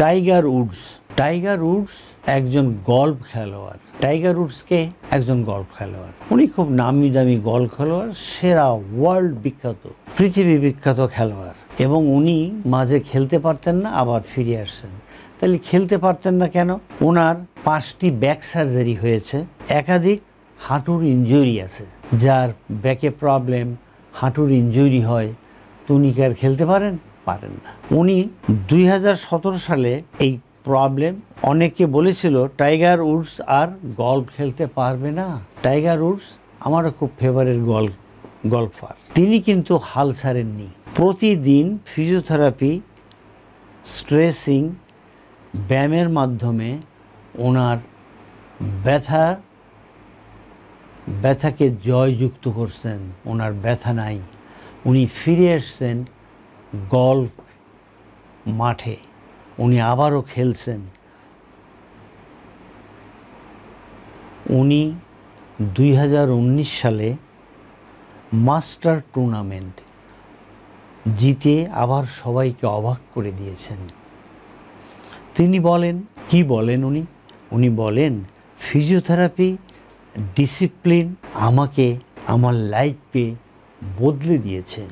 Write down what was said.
Tiger Woods. Tiger Woods একজন golf খেলোয়াড়। Tiger উডসকে একজন গল্ফ খেলোয়াড়, উনি খুব নামি দামি গল্ফ খেলোয়াড়, সেরা ওয়ার্ল্ড বিখ্যাত, পৃথিবী বিখ্যাত খেলোয়াড়। এবং উনি মাঝে খেলতে পারতেন না, আবার ফিরে আসছেন। তাহলে খেলতে পারতেন না কেন? ওনার 5টি ব্যাক সার্জারি হয়েছে, একাধিক হাঁটুর ইনজুরি আছে। যার ব্যাকে প্রবলেম, হাঁটুর ইনজুরি হয়, তো উনি কি আর খেলতে পারেন? পারেন না। উনি 2017 সালে এই প্রবলেম, অনেকে বলেছিল টাইগার উডস আর গল্ফ খেলতে পারবে না। টাইগার উডস আমারও খুব ফেভারিট গল্ফার। তিনি কিন্তু হাল ছাড়েননি। প্রতিদিন ফিজিওথেরাপি, স্ট্রেসিং, ব্যায়ামের মাধ্যমে ওনার ব্যথাকে জয়যুক্ত করছেন। ওনার ব্যথা নাই, উনি ফিরে এসছেন গল্ফ মাঠে, উনি আবারও খেলছেন। উনি 2019 সালে মাস্টার টুর্নামেন্ট জিতে আবার সবাইকে অবাক করে দিয়েছেন। তিনি বলেন, কি বলেন উনি বলেন, ফিজিওথেরাপি, ডিসিপ্লিন আমাকে আমার লাইফকে বদলে দিয়েছে।